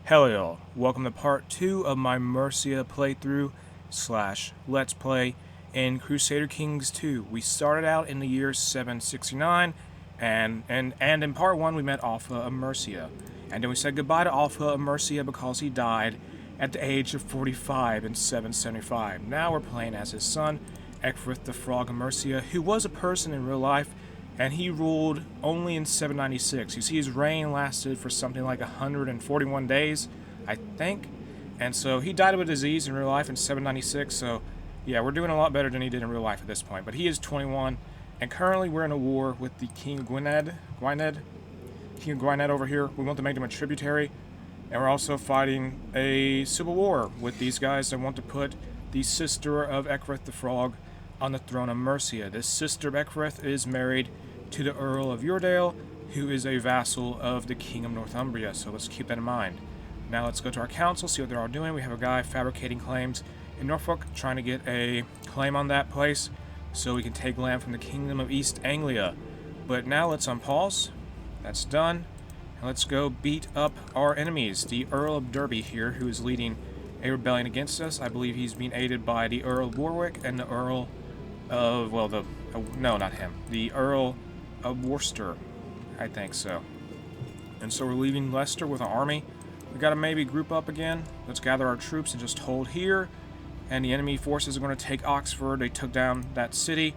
Hello y'all, welcome to part 2 of my Mercia playthrough / Let's Play in Crusader Kings 2. We started out in the year 769, and in part 1 we met Alpha of Mercia. And then we said goodbye to Alpha of Mercia because he died at the age of 45 in 775. Now we're playing as his son, Ecgfrith the Frog of Mercia, who was a person in real life, and he ruled only in 796. You see, his reign lasted for something like 141 days, I think. And so he died of a disease in real life in 796, so yeah, we're doing a lot better than he did in real life at this point. But he is 21, and currently we're in a war with the King of Gwynedd over here. We want to make him a tributary, and we're also fighting a civil war with these guys that want to put the sister of Ecgfrith the Frog on the throne of Mercia. This sister of Ecgfrith is married to the Earl of Uredale, who is a vassal of the King of Northumbria, so let's keep that in mind. Now let's go to our council, see what they're all doing. We have a guy fabricating claims in Norfolk, trying to get a claim on that place so we can take land from the Kingdom of East Anglia. But now let's unpause. That's done. And let's go beat up our enemies. The Earl of Derby here, who is leading a rebellion against us. I believe he's being aided by the Earl of Warwick and the Earl of, no, not him. The Earl of Worcester, I think so. And so we're leaving Leicester with an army. We gotta maybe group up again. Let's gather our troops and just hold here. And the enemy forces are going to take Oxford. They took down that city,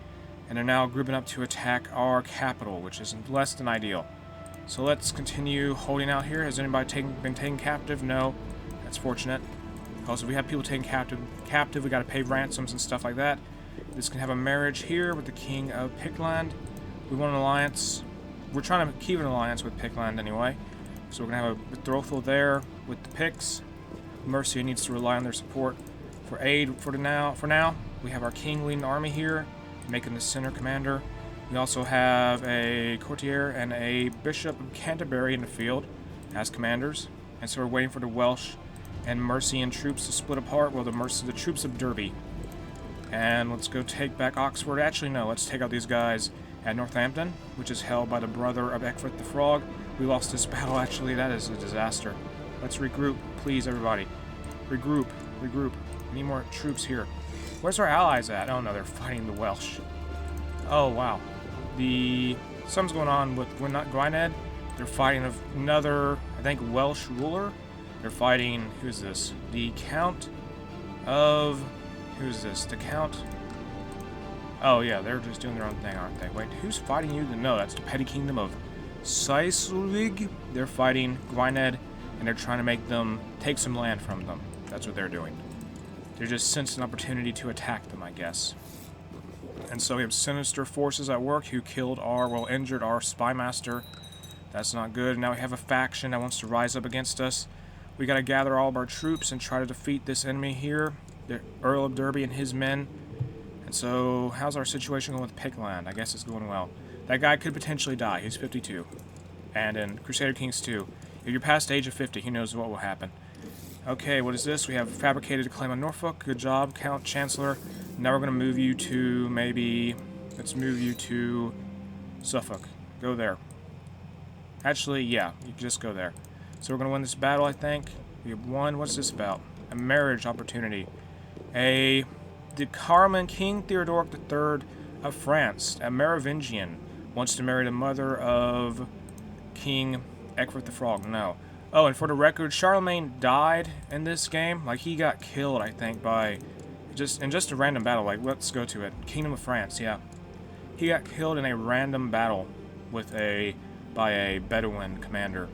and they're now grouping up to attack our capital, which is less than ideal. So let's continue holding out here. Has anybody been taken captive? No. That's fortunate. Also, if we have people taken captive, we gotta pay ransoms and stuff like that. This can have a marriage here with the King of Pictland. We want an alliance. We're trying to keep an alliance with Pictland anyway. So we're going to have a betrothal there with the Picts. Mercia needs to rely on their support for aid for now. We have our king leading the army here, making the center commander. We also have a courtier and a bishop of Canterbury in the field as commanders. And so we're waiting for the Welsh and Mercian troops to split apart. Well, the troops of Derby. And let's go take back Oxford. Actually, no, let's take out these guys at Northampton, which is held by the brother of Ecgfrith the Frog. We lost this battle, actually. That is a disaster. Let's regroup, please, everybody. Regroup. We need more troops here. Where's our allies at? Oh, no, they're fighting the Welsh. Oh, wow. Something's going on with Gwynedd. They're fighting another, I think, Welsh ruler. They're fighting, who's this? The Count of... Who's this? The Count... Oh, yeah, they're just doing their own thing, aren't they? Wait, who's fighting you? No, that's the petty kingdom of Naeselius. They're fighting Gwynedd, and they're trying to make them take some land from them. That's what they're doing. They just sensed an opportunity to attack them, I guess. And so we have sinister forces at work who injured our spy master. That's not good. Now we have a faction that wants to rise up against us. We gotta gather all of our troops and try to defeat this enemy here, the Earl of Derby and his men. And so, how's our situation going with Pictland? I guess it's going well. That guy could potentially die. He's 52. And in Crusader Kings 2, if you're past the age of 50, he knows what will happen. Okay, what is this? We have fabricated a claim on Norfolk. Good job, Count Chancellor. Now we're going to move you to let's move you to Suffolk. Go there. Actually, yeah, you can just go there. So we're going to win this battle, I think. We have won. What's this about? A marriage opportunity. The King Theodoric III of France, a Merovingian, wants to marry the mother of King Ecgfrith the Frog. No. Oh, and for the record, Charlemagne died in this game. Like, he got killed, I think, by just a random battle. Like, let's go to it. Kingdom of France, yeah. He got killed in a random battle by a Bedouin commander.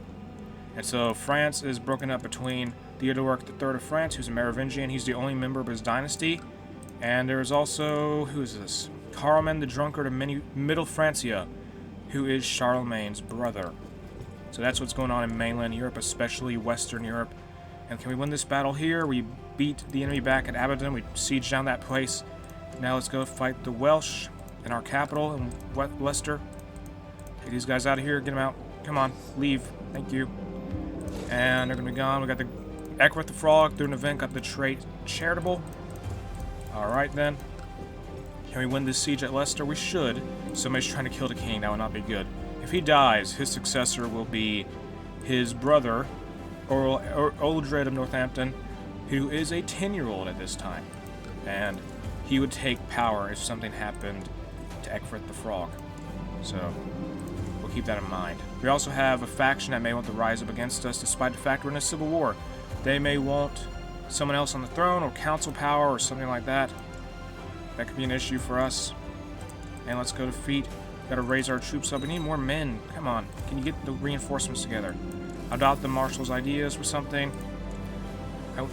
And so France is broken up between Theodoric III of France, who's a Merovingian. He's the only member of his dynasty. And there's also, who is this? Carloman the Drunkard of Middle Francia, who is Charlemagne's brother. So that's what's going on in mainland Europe, especially Western Europe. And can we win this battle here? We beat the enemy back at Aberdeen. We siege down that place. Now let's go fight the Welsh in our capital in Leicester. Get these guys out of here. Get them out. Come on. Leave. Thank you. And they're going to be gone. We got the Ecgfrith the Frog through an event. Got the trait Charitable. Alright then. Can we win this siege at Leicester? We should. Somebody's trying to kill the king. That would not be good. If he dies, his successor will be his brother, Earl Uldred of Northampton, who is a 10-year-old at this time. And he would take power if something happened to Ecgfrith the Frog. So, we'll keep that in mind. We also have a faction that may want to rise up against us despite the fact we're in a civil war. They may want someone else on the throne or council power or something like that. That could be an issue for us. And let's go defeat. Gotta raise our troops up. We need more men. Come on. Can you get the reinforcements together? Adopt the marshal's ideas or something.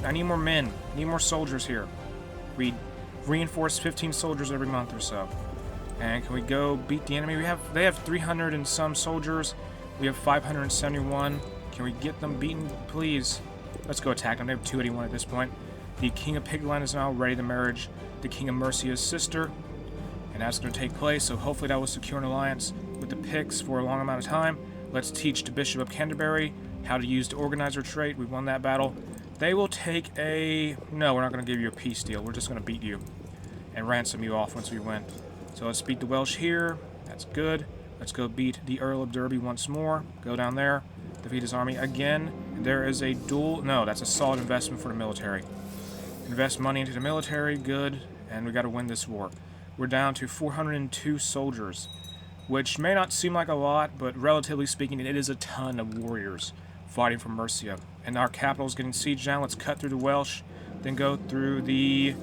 I need more men. I need more soldiers here. We reinforce 15 soldiers every month or so. And can we go beat the enemy? They have 300 and some soldiers. We have 571. Can we get them beaten, please? Let's go attack them. They have 281 at this point. The King of Pigland is now ready to marry the King of Mercia's sister. And that's going to take place, so hopefully that will secure an alliance with the Picts for a long amount of time. Let's teach the Bishop of Canterbury how to use the organizer trait. We won that battle. They will take a... No, we're not going to give you a peace deal. We're just going to beat you and ransom you off once we win. So let's beat the Welsh here. That's good. Let's go beat the Earl of Derby once more. Go down there. Defeat his army again. There is a duel... No, that's a solid investment for the military. Invest money into the military. Good. And we got to win this war. We're down to 402 soldiers, which may not seem like a lot, but relatively speaking, it is a ton of warriors fighting for Mercia. And our capital is getting sieged down. Let's cut through the Welsh, then go through the...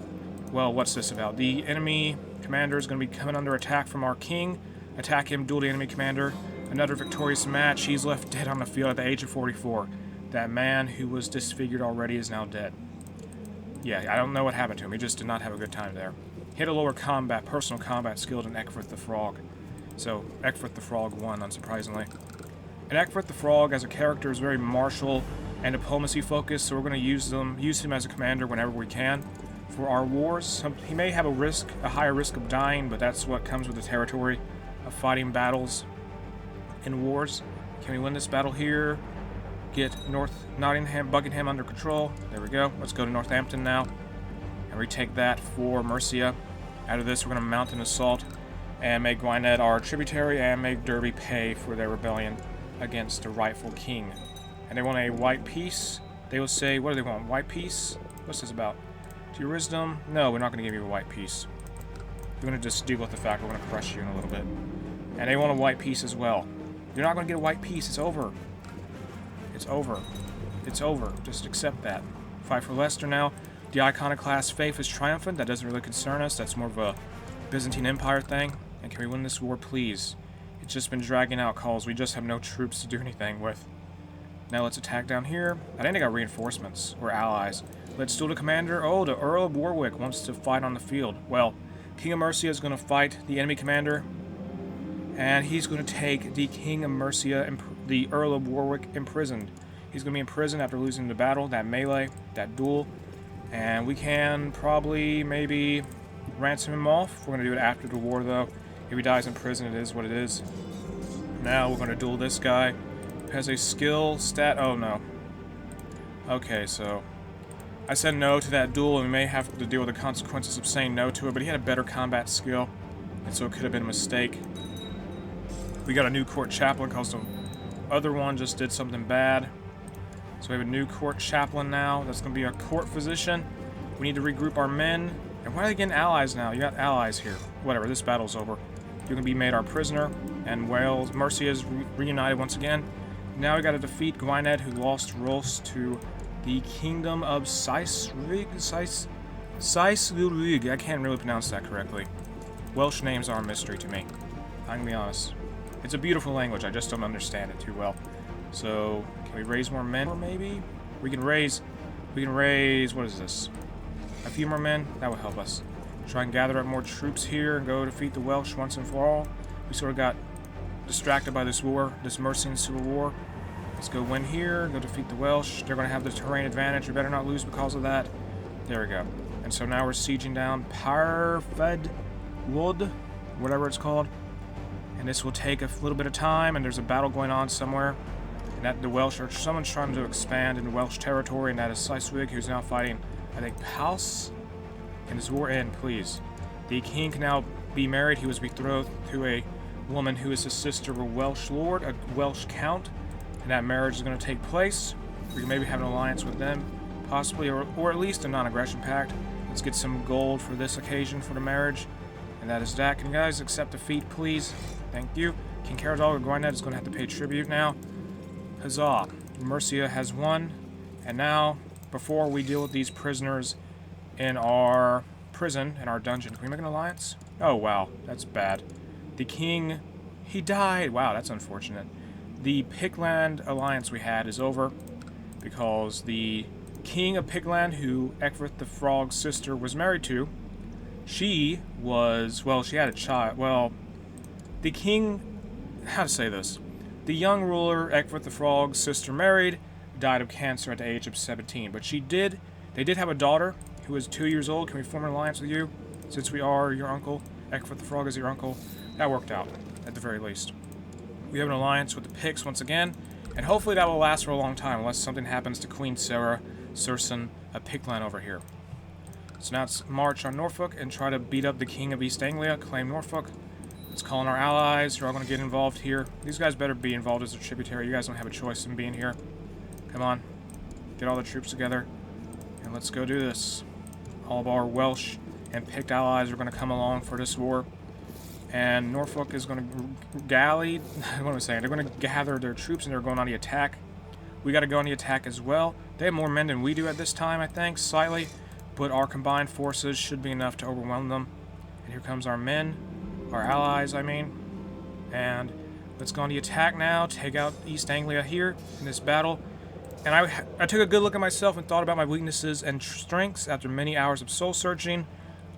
Well, what's this about? The enemy commander is going to be coming under attack from our king. Attack him, duel the enemy commander. Another victorious match. He's left dead on the field at the age of 44. That man who was disfigured already is now dead. Yeah, I don't know what happened to him. He just did not have a good time there. He had a lower personal combat skill than Ecgfrith the Frog. So, Ecgfrith the Frog won, unsurprisingly. And Ecgfrith the Frog, as a character, is very martial and diplomacy-focused, so we're going to use him as a commander whenever we can for our wars. He may have a higher risk of dying, but that's what comes with the territory of fighting battles in wars. Can we win this battle here? Get Buckingham under control. There we go. Let's go to Northampton now and retake that for Mercia. Out of this, we're going to mount an assault and make Gwynedd our tributary and make Derby pay for their rebellion against the rightful king. And they want a white peace. They will say, what do they want? White peace? What's this about? To your wisdom? No, we're not going to give you a white peace. We're going to just deal with the fact we're going to crush you in a little bit. And they want a white peace as well. You're not going to get a white peace. It's over. It's over. It's over. Just accept that. Fight for Leicester now. The iconoclast faith is triumphant. That doesn't really concern us. That's more of a Byzantine Empire thing. And can we win this war, please? It's just been dragging out calls. We just have no troops to do anything with. Now let's attack down here. I think they got reinforcements. Or allies. Let's duel the commander. Oh, the Earl of Warwick wants to fight on the field. Well, King of Mercia is going to fight the enemy commander. And he's going to take the King of Mercia, the Earl of Warwick, imprisoned. He's going to be imprisoned after losing the battle, that melee, that duel. And we can probably, maybe, ransom him off. We're going to do it after the war, though. If he dies in prison, it is what it is. Now we're going to duel this guy. Has a skill stat... Oh, no. Okay, so... I said no to that duel, and we may have to deal with the consequences of saying no to it, but he had a better combat skill, and so it could have been a mistake. We got a new court chaplain because the other one just did something bad. So we have a new court chaplain now. That's going to be our court physician. We need to regroup our men. And why are they getting allies now? You got allies here. Whatever, this battle's over. You're going to be made our prisoner. And Mercia is reunited once again. Now we got to defeat Gwynedd, who lost Ross to the Kingdom of Saesrig. I can't really pronounce that correctly. Welsh names are a mystery to me. I'm going to be honest. It's a beautiful language, I just don't understand it too well. So, can we raise more men, or maybe? We can raise, what is this? A few more men? That would help us. Try and gather up more troops here and go defeat the Welsh once and for all. We sort of got distracted by this war, this Mercian civil war. Let's go win here, go defeat the Welsh. They're going to have the terrain advantage. We better not lose because of that. There we go. And so now we're sieging down Parfed Wood, whatever it's called. And this will take a little bit of time, and there's a battle going on somewhere. And that the Welsh, or someone's trying to expand into Welsh territory, and that is Saesrig, who's now fighting, I think, Paus. Can this war end, please? The king can now be married. He was betrothed to a woman who is the sister of a Welsh lord, a Welsh count. And that marriage is going to take place. We can maybe have an alliance with them, possibly, or at least a non-aggression pact. Let's get some gold for this occasion for the marriage. And that is that. Can you guys accept defeat, please? Thank you. King Caradog Gwynedd is going to have to pay tribute now. Huzzah. Mercia has won. And now, before we deal with these prisoners in our prison, in our dungeon, can we make an alliance? Oh, wow. That's bad. The king, he died. Wow, that's unfortunate. The Pictland alliance we had is over because the king of Pictland, who Ecgfrith the Frog's sister was married to, she was, well, she had a child. Well, the king, how to say this? The young ruler, Ecgfrith the Frog's sister married, died of cancer at the age of 17. But they did have a daughter who was 2 years old. Can we form an alliance with you? Since we are your uncle, Ecgfrith the Frog is your uncle. That worked out, at the very least. We have an alliance with the Picts once again, and hopefully that will last for a long time, unless something happens to Queen Sarah Surson of Pictland over here. So now let's march on Norfolk and try to beat up the King of East Anglia, claim Norfolk. Let's call in our allies who are all going to get involved here. These guys better be involved as a tributary. You guys don't have a choice in being here. Come on. Get all the troops together, and let's go do this. All of our Welsh and Pict allies are going to come along for this war. And Norfolk is going to galley, what am I saying? They're going to gather their troops and they're going on the attack. We got to go on the attack as well. They have more men than we do at this time, I think, slightly. But our combined forces should be enough to overwhelm them. And here comes our men, our allies, I mean. And let's go on the attack now, take out East Anglia here in this battle. And I took a good look at myself and thought about my weaknesses and strengths. After many hours of soul searching,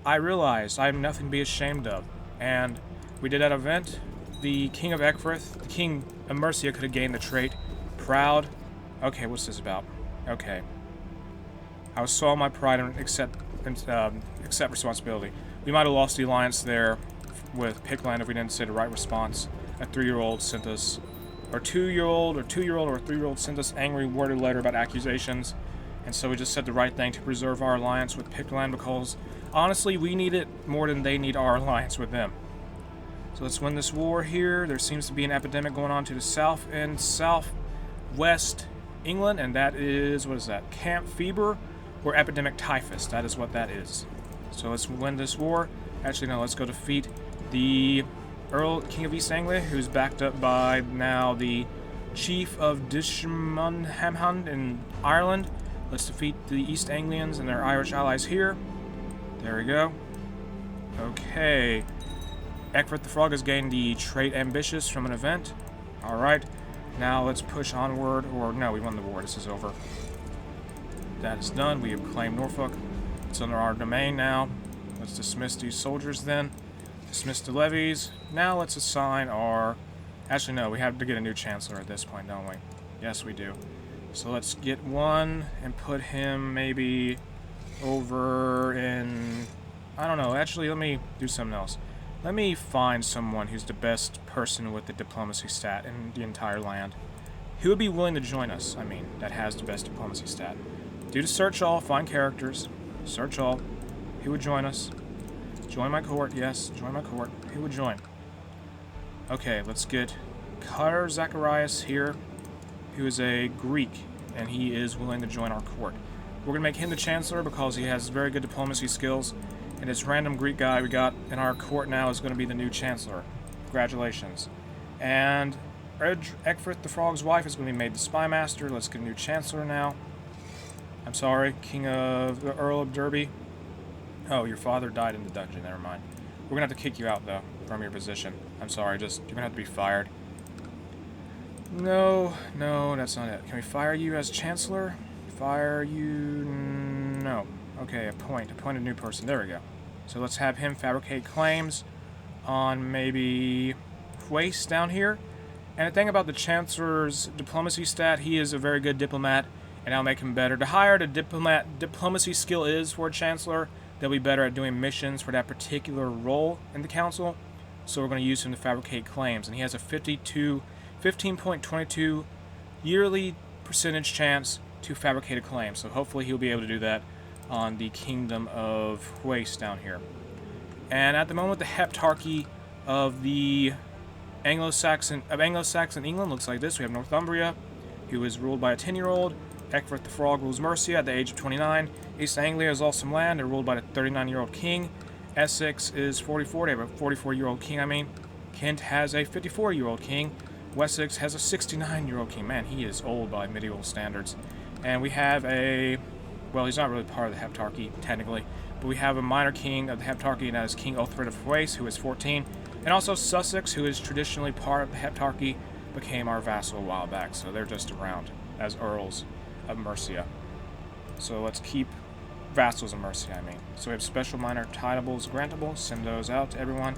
I realized I have nothing to be ashamed of. And we did that event. The King of Ecgfrith, the King of Mercia could have gained the trait Proud. Okay, what's this about? Okay. I was so on my pride and accept responsibility. We might have lost the alliance there with Pictland if we didn't say the right response. A 3-year-old sent us, or 2-year-old, or 3-year-old sent us angry worded letter about accusations. And so we just said the right thing to preserve our alliance with Pictland because honestly, we need it more than they need our alliance with them. So let's win this war here. There seems to be an epidemic going on to the south and southwest England, and that is, what is that? Camp fever or epidemic typhus. That is what that is. So let's win this war. Actually, no, let's go defeat the Earl, King of East Anglia, who's backed up by now the Chief of Dishmunhamhund in Ireland. Let's defeat the East Anglians and their Irish allies here. There we go. Okay. Ecgfrith the Frog has gained the trait Ambitious from an event. Alright. Now let's push onward. Or no, we won the war. This is over. That is done. We have claimed Norfolk. It's under our domain now. Let's dismiss these soldiers then. Dismiss the levies. Now let's assign our... Actually, no. We have to get a new chancellor at this point, don't we? Yes, we do. So let's get one and put him maybe over in... I don't know. Actually, let me do something else. Let me find someone who's the best person with the diplomacy stat in the entire land. Who would be willing to join us? I mean, that has the best diplomacy stat. Do the search all, find characters. Search all. Who would join us? Join my court, yes. Join my court. Who would join? Okay, let's get Cutter Zacharias here, who is a Greek, and he is willing to join our court. We're going to make him the Chancellor because he has very good diplomacy skills, and this random Greek guy we got in our court now is going to be the new Chancellor. Congratulations. And Ecgfrith the Frog's wife is going to be made the Spy Master. Let's get a new Chancellor now. I'm sorry, the Earl of Derby. Oh, your father died in the dungeon, never mind. We're going to have to kick you out, though, from your position. I'm sorry, you're going to have to be fired. No, that's not it. Can we fire you as Chancellor? Fire you... No. Okay, appoint a new person. There we go. So let's have him fabricate claims on maybe Hues down here. And the thing about the Chancellor's diplomacy stat, he is a very good diplomat, and I'll make him better. The higher the diplomacy skill is for a Chancellor, they'll be better at doing missions for that particular role in the council. So we're going to use him to fabricate claims. And he has a 15.22 yearly percentage chance to fabricate a claim. So hopefully he'll be able to do that on the Kingdom of Hues down here. And at the moment, the heptarchy of the Anglo-Saxon England looks like this. We have Northumbria, who is ruled by a 10-year-old. Ecgfrith the Frog rules Mercia at the age of 29. East Anglia has lost some land. They're ruled by a 39-year-old king. Essex is 44. They have a 44-year-old king, I mean. Kent has a 54-year-old king. Wessex has a 69-year-old king. Man, he is old by medieval standards. And we have a... Well, he's not really part of the Heptarchy, technically. But we have a minor king of the Heptarchy, and that is King Othred of Thrace, who is 14. And also Sussex, who is traditionally part of the Heptarchy, became our vassal a while back. So they're just around as earls of Mercia. So let's keep vassals of Mercia, I mean. So we have special minor titles grantable. Send those out to everyone.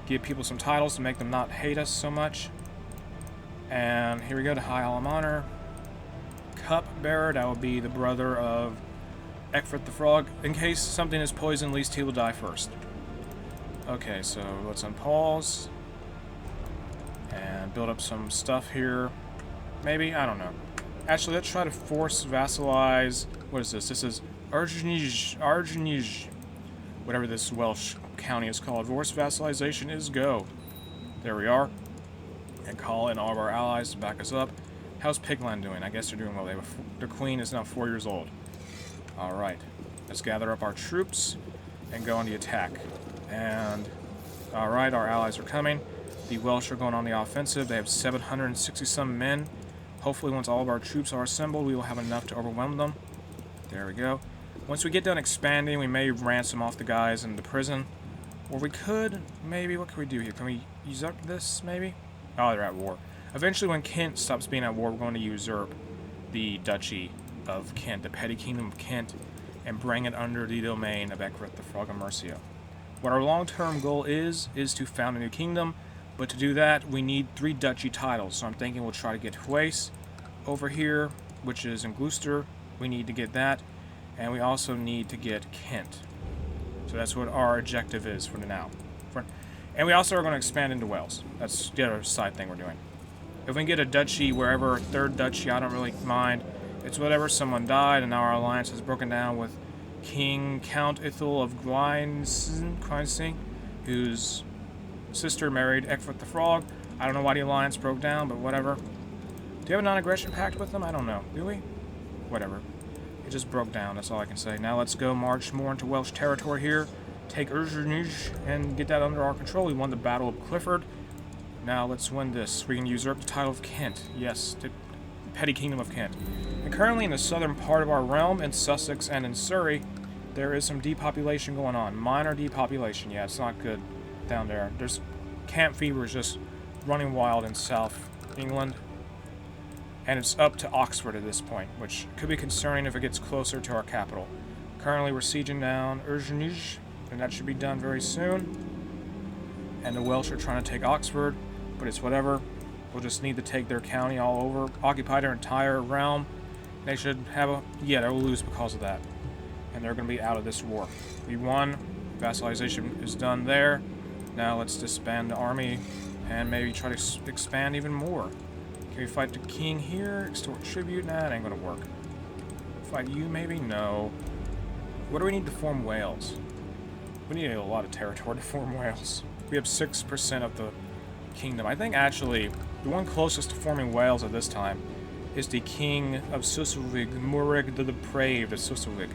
Give people some titles to make them not hate us so much. And here we go to High Alum Honor. Cupbearer, that will be the brother of Ecgfrith the Frog. In case something is poisoned, at least he will die first. Okay, so let's unpause. And build up some stuff here. Maybe? I don't know. Actually, let's try to force vassalize... What is this? This is Argenige. Whatever this Welsh county is called. Force vassalization is go. There we are. And call in all of our allies to back us up. How's Pigland doing? I guess they're doing well. Their queen is now 4 years old. Alright. Let's gather up our troops and go on the attack. And... Alright, our allies are coming. The Welsh are going on the offensive. They have 760-some men. Hopefully, once all of our troops are assembled, we will have enough to overwhelm them. There we go. Once we get done expanding, we may ransom off the guys in the prison. Or we could, maybe, what can we do here? Can we usurp this, maybe? Oh, they're at war. Eventually, when Kent stops being at war, we're going to usurp the Duchy of Kent, the petty kingdom of Kent, and bring it under the domain of Ecgfrith the Frog of Mercia. What our long-term goal is to found a new kingdom, but to do that, we need 3 duchy titles. So I'm thinking we'll try to get Thrace over here, which is in Gloucester. We need to get that, and we also need to get Kent. So that's what our objective is for now. And we also are going to expand into Wales. That's the other side thing we're doing. If we can get a duchy wherever, a 3rd duchy, I don't really mind. It's whatever, someone died, and now our alliance has broken down with King Count Ithil of Gwynsing, whose sister married Ecgfrith the Frog. I don't know why the alliance broke down, but whatever. Do you have a non-aggression pact with them? I don't know. Do we? Whatever. It just broke down, that's all I can say. Now let's go march more into Welsh territory here. Take Urgenige and get that under our control. We won the Battle of Clifford. Now let's win this. We can usurp the title of Kent. Yes, the petty kingdom of Kent. And currently in the southern part of our realm, in Sussex and in Surrey, there is some depopulation going on. Minor depopulation. Yeah, it's not good down there. There's camp fever is just running wild in South England. And it's up to Oxford at this point, which could be concerning if it gets closer to our capital. Currently we're sieging down Urgenige, and that should be done very soon. And the Welsh are trying to take Oxford, but it's whatever. We'll just need to take their county all over, occupy their entire realm. They should have a... Yeah, they'll lose because of that. And they're going to be out of this war. We won. Vassalization is done there. Now let's disband the army and maybe try to expand even more. Can we fight the king here? Extort tribute? Nah, that ain't going to work. Fight you maybe? No. What do we need to form Wales? We need a lot of territory to form Wales. We have 6% of the kingdom. I think actually the one closest to forming Wales at this time is the king of Sussex, Murig the Depraved of Sussex.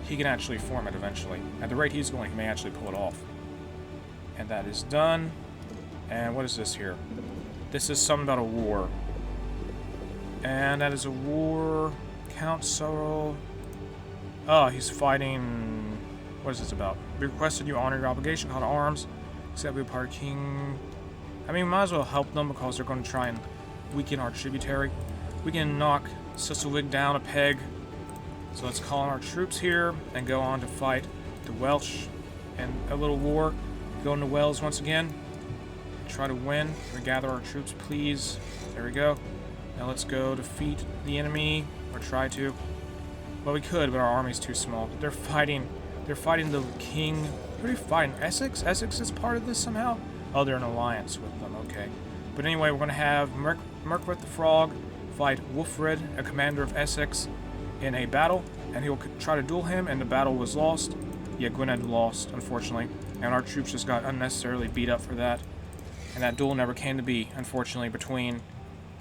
He can actually form it eventually. At the rate he's going, he may actually pull it off. And that is done. And what is this here? This is something about a war. And that is a war. Count Sorrel. Oh, he's fighting... What is this about? We requested you honor your obligation, call to arms. Except we part king... I mean, we might as well help them because they're going to try and weaken our tributary. We can knock Sussex down a peg. So let's call on our troops here and go on to fight the Welsh in a little war. Go into Wales once again. Try to win. We gather our troops, please. There we go. Now let's go defeat the enemy, or try to. Well, we could, but our army's too small. They're fighting the king. Who are you fighting? Essex? Essex is part of this somehow? Oh, they're in alliance with them, okay. But anyway, we're going to have Mercwith the Frog fight Wulfred, a commander of Essex, in a battle, and he'll try to duel him, and the battle was lost. Yeah, Gwynedd lost, unfortunately, and our troops just got unnecessarily beat up for that. And that duel never came to be, unfortunately, between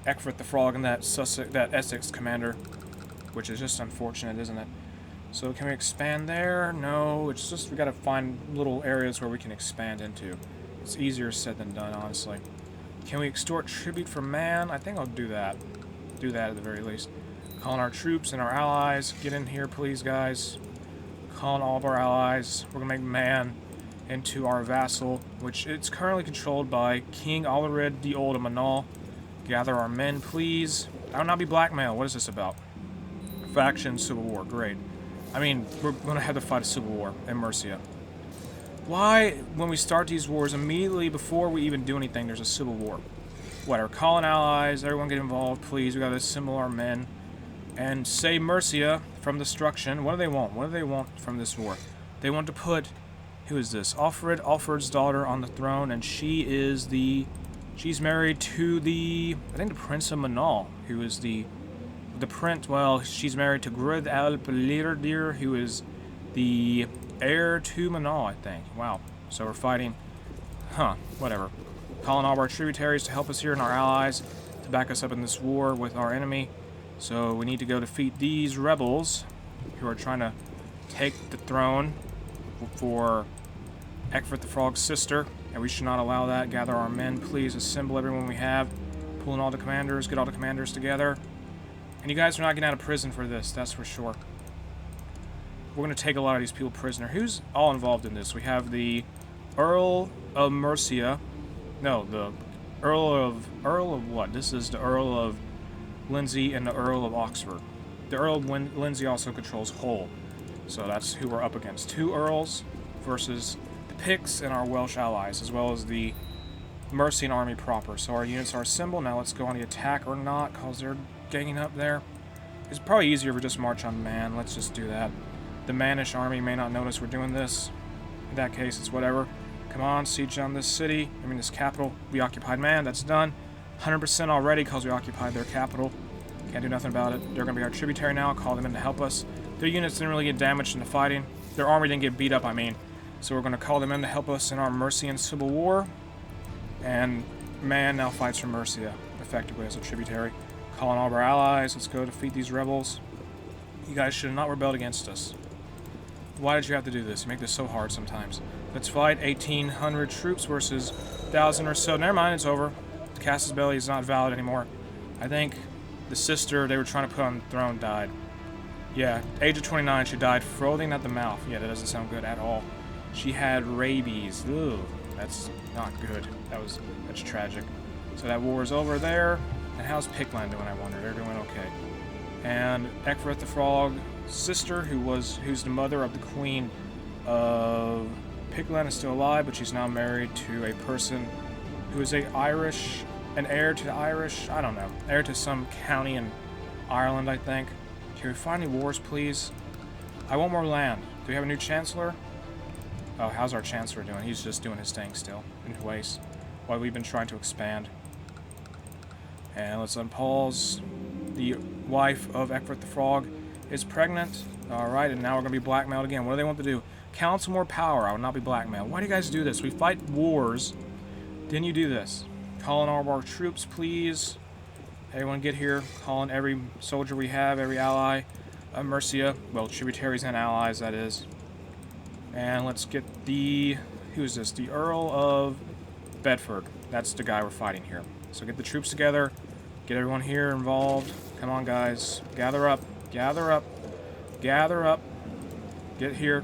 Ecgfrith the Frog and that Essex commander. which is just unfortunate, isn't it? So can we expand there? No, it's just we gotta find little areas where we can expand into. It's easier said than done, honestly. Can we extort tribute from man? I think I'll do that. Do that at the very least. Calling our troops and our allies. Get in here, please, guys. Calling all of our allies. We're gonna make man into our vassal, which it's currently controlled by King Alarid the Old of Manal. Gather our men, please. I will not be blackmailed. What is this about? Faction civil war. Great. I mean, we're gonna have to fight a civil war in Mercia. Why, when we start these wars, immediately before we even do anything, there's a civil war? Whatever. Calling allies. Everyone get involved, please. We gotta assemble our men and save Mercia from destruction. What do they want? What do they want from this war? They want to put, who is this? Alfred's daughter on the throne, and she's married to the, I think the Prince of Manal, who is the prince. Well, she's married to Grud Alp-Lirdir, who is the heir to Manal, I think. Wow. So we're fighting, whatever. Calling all of our tributaries to help us here and our allies to back us up in this war with our enemy. So we need to go defeat these rebels who are trying to take the throne for Eckford the Frog's sister, and we should not allow that. Gather our men, please. Assemble everyone we have. Pull in all the commanders. Get all the commanders together. And you guys are not getting out of prison for this, that's for sure. We're going to take a lot of these people prisoner. Who's all involved in this? We have the Earl of Mercia. No, the Earl of what? This is the Earl of Lindsay and the Earl of Oxford. The Earl of Lindsay also controls Hull. So that's who we're up against. 2 Earls versus the Picts and our Welsh allies, as well as the Mercian army proper. So our units are assembled. Now let's go on the attack or not, because they're ganging up there. It's probably easier if we just march on man. Let's just do that. The Manish army may not notice we're doing this. In that case, it's whatever. Come on, siege on this city. I mean, this capital. We occupied man. That's done. 100% already because we occupied their capital. Can't do nothing about it. They're going to be our tributary now. Call them in to help us. Their units didn't really get damaged in the fighting. Their army didn't get beat up, I mean. So we're going to call them in to help us in our Mercian civil war. And man now fights for Mercia, effectively as a tributary. Calling all of our allies. Let's go defeat these rebels. You guys should have not rebelled against us. Why did you have to do this? You make this so hard sometimes. Let's fight 1,800 troops versus 1,000 or so. Never mind, it's over. Casus Belli is not valid anymore. I think the sister they were trying to put on the throne died. Yeah, age of 29, she died frothing at the mouth. Yeah, that doesn't sound good at all. She had rabies. Ugh, that's not good. That's tragic. So that war is over there. And how's Pickland doing, I wonder? They're doing okay. And Eckford the Frog's sister, who's the mother of the Queen of Pickland, is still alive, but she's now married to a person who is an heir to the Irish, I don't know, heir to some county in Ireland, I think. Can we find any wars, please? I want more land. Do we have a new chancellor? Oh, how's our chancellor doing? He's just doing his thing still, in Hues, while we've been trying to expand. And let's unpause. The wife of Eckford the Frog is pregnant. Alright, and now we're going to be blackmailed again. What do they want to do? Council more power. I will not be blackmailed. Why do you guys do this? We fight wars. Then you do this. Calling all of our troops, please. Everyone get here. Calling every soldier we have, every ally of Mercia. Well, tributaries and allies, that is. And let's get the... Who's this? The Earl of Bedford. That's the guy we're fighting here. So get the troops together. Get everyone here involved. Come on, guys. Gather up. Gather up. Gather up. Get here.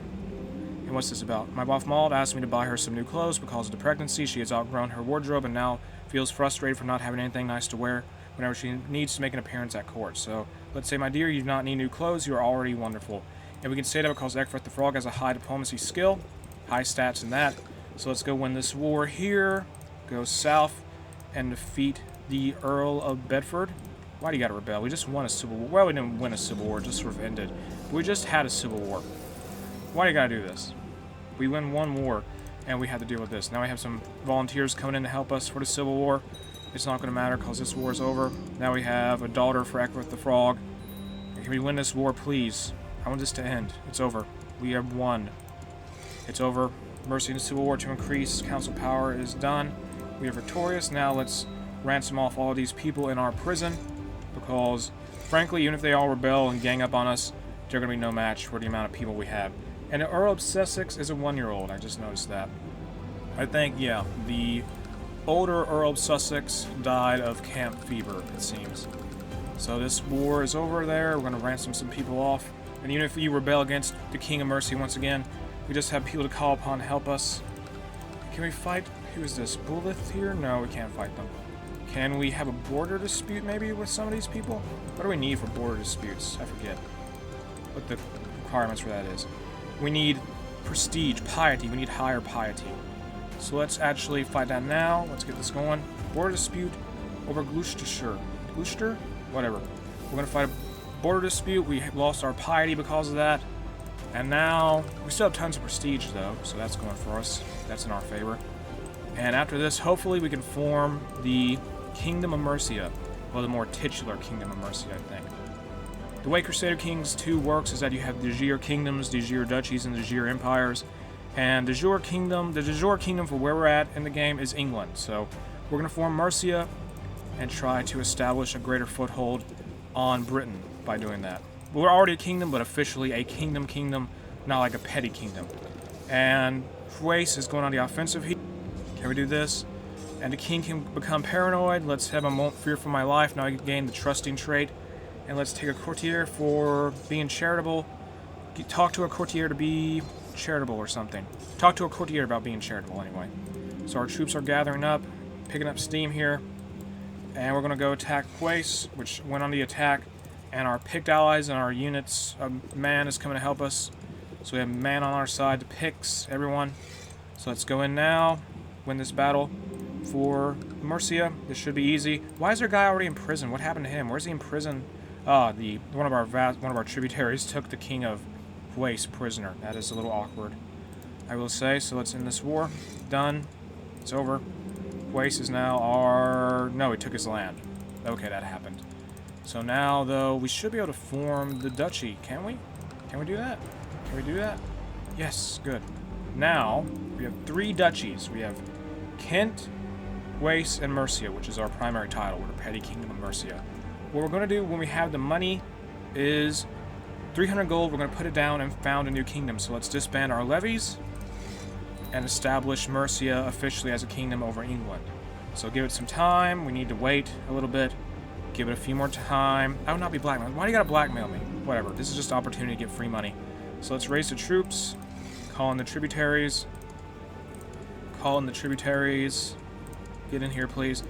And what's this about? My wife Maud asked me to buy her some new clothes because of the pregnancy. She has outgrown her wardrobe and now feels frustrated for not having anything nice to wear whenever she needs to make an appearance at court. So let's say, my dear, you do not need new clothes. You are already wonderful. And we can say that because Eckford the Frog has a high diplomacy skill, high stats in that. So let's go win this war here. Go south and defeat the Earl of Bedford. Why do you gotta rebel? We just won a civil war. Well, we didn't win a civil war, it just sort of ended. But we just had a civil war. Why do you gotta do this? We win one war, and we had to deal with this. Now we have some volunteers coming in to help us for the civil war. It's not gonna matter because this war is over. Now we have a daughter for Eckford the Frog. Can we win this war, please? I want this to end. It's over. We have won. It's over. Mercy in the civil war to increase. Council power is done. We are victorious. Now let's ransom off all of these people in our prison because Frankly, even if they all rebel and gang up on us, they're going to be no match for the amount of people we have. And the Earl of Sussex is a 1-year-old. I just noticed that. I think, yeah, the older Earl of Sussex died of camp fever, it seems. So this war is over there. We're going to ransom some people off. And even if we rebel against the King of Mercia once again, we just have people to call upon to help us. Can we fight? Who is this? Bullith here? No, we can't fight them. Can we have a border dispute maybe with some of these people? What do we need for border disputes? I forget what the requirements for that is. We need prestige, piety. We need higher piety. So let's actually fight that now. Let's get this going. Border dispute over Gloucestershire. Gloucester? Whatever. We're going to fight a border dispute. We lost our piety because of that. And now, we still have tons of prestige though, so that's going for us. That's in our favor. And after this, hopefully we can form the Kingdom of Mercia. Well, the more titular Kingdom of Mercia, I think. The way Crusader Kings 2 works is that you have de jure kingdoms, de jure duchies, and de jure empires. And the de jure kingdom for where we're at in the game is England. So we're going to form Mercia and try to establish a greater foothold on Britain by doing that. We're already a kingdom, but officially a kingdom, not like a petty kingdom. And Thrace is going on the offensive here. Can we do this? And the king can become paranoid. Let's have him won't fear for my life. Now I can gain the trusting trait. And let's take a courtier for being charitable. Talk to a courtier to be charitable or something. Talk to a courtier about being charitable anyway. So our troops are gathering up, picking up steam here. And we're going to go attack Thrace, which went on the attack. And our picked allies and our units, man is coming to help us. So we have man on our side, the picks, everyone. So let's go in now, win this battle for Mercia. This should be easy. Why is there a guy already in prison? What happened to him? Where's he in prison? One of our tributaries took the king of Thrace prisoner. That is a little awkward, I will say. So let's end this war. Done. It's over. Thrace is now our... No, he took his land. Okay, that happened. So now, though, we should be able to form the duchy, can't we? Can we do that? Can we do that? Yes, good. Now, we have 3 duchies. We have Kent, Thrace, and Mercia, which is our primary title. We're the petty kingdom of Mercia. What we're going to do when we have the money is 300 gold. We're going to put it down and found a new kingdom. So let's disband our levies and establish Mercia officially as a kingdom over England. So give it some time. We need to wait a little bit. Give it a few more time. I would not be blackmailed. Why do you gotta blackmail me? Whatever. This is just an opportunity to get free money. So let's raise the troops. Call in the tributaries. Call in the tributaries. Get in here, please.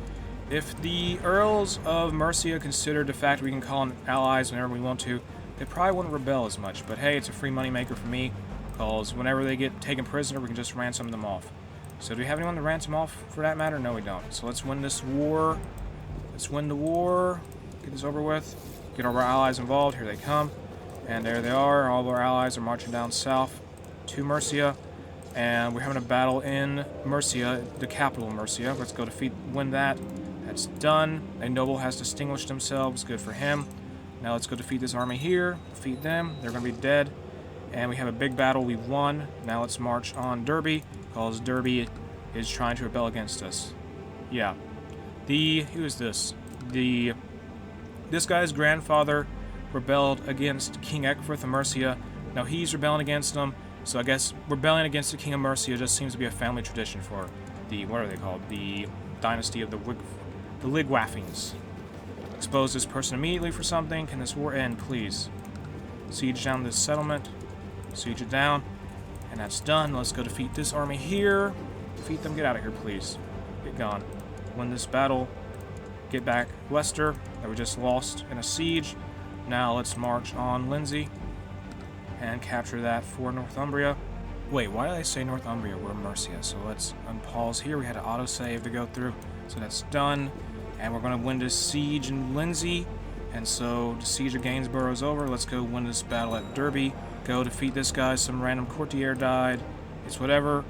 If the Earls of Mercia considered the fact we can call in allies whenever we want to, they probably wouldn't rebel as much. But hey, it's a free money maker for me. Because whenever they get taken prisoner, we can just ransom them off. So do we have anyone to ransom off for that matter? No, we don't. So let's win this war. Let's win the war, get this over with, get all of our allies involved. Here they come, and there they are. All of our allies are marching down south to Mercia, and we're having a battle in Mercia, the capital of Mercia. Let's go win that. That's done. A noble has distinguished themselves, good for him. Now let's go defeat this army here, defeat them. They're going to be dead, and we have a big battle. We've won. Now let's march on Derby, because Derby is trying to rebel against us. Yeah. Who is this? This guy's grandfather rebelled against King Ecgfrith of Mercia. Now he's rebelling against him, so I guess rebelling against the King of Mercia just seems to be a family tradition for what are they called? The dynasty of the Ligwaffings. Expose this person immediately for something. Can this war end, please? Siege down this settlement. Siege it down. And that's done. Let's go defeat this army here. Defeat them. Get out of here, please. Get gone. Win this battle, get back Leicester that we just lost in a siege. Now let's march on Lindsay and capture that for Northumbria. Wait, why did I say Northumbria? We're Mercia. So let's unpause here. We had an autosave to go through, so that's done. And we're going to win this siege in Lindsay. And so the siege of Gainsborough is over. Let's go win this battle at Derby. Go defeat this guy. Some random courtier died. It's whatever.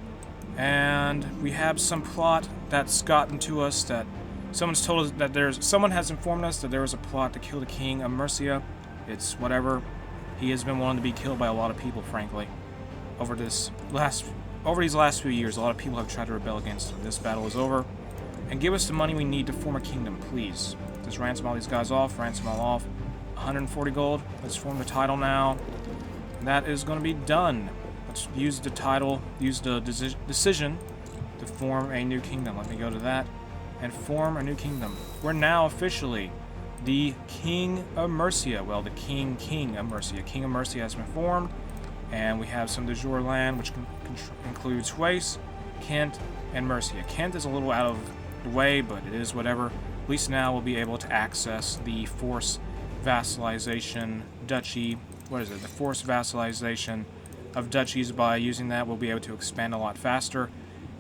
And we have some plot that's gotten to us that someone's told us that someone has informed us that there was a plot to kill the king of Mercia. It's whatever. He has been willing to be killed by a lot of people, frankly. Over these last few years, a lot of people have tried to rebel against him. This battle is over. And give us the money we need to form a kingdom, please. Just ransom all these guys off, ransom all off. 140 gold. Let's form the title now. That is going to be done. Let's use the title, use the decision to form a new kingdom. Let me go to that and form a new kingdom. We're now officially the King of Mercia. Well, the King of Mercia. King of Mercia has been formed, and we have some de jure land, which includes Hues, Kent, and Mercia. Kent is a little out of the way, but it is whatever. At least now we'll be able to access the forced vassalization duchy. What is it? The forced vassalization of duchies. By using that, we'll be able to expand a lot faster.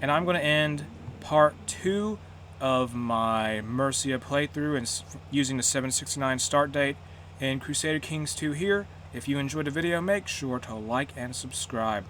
And I'm going to end part 2 of my Mercia playthrough and using the 769 start date in Crusader Kings 2 here. If you enjoyed the video, make sure to like and subscribe.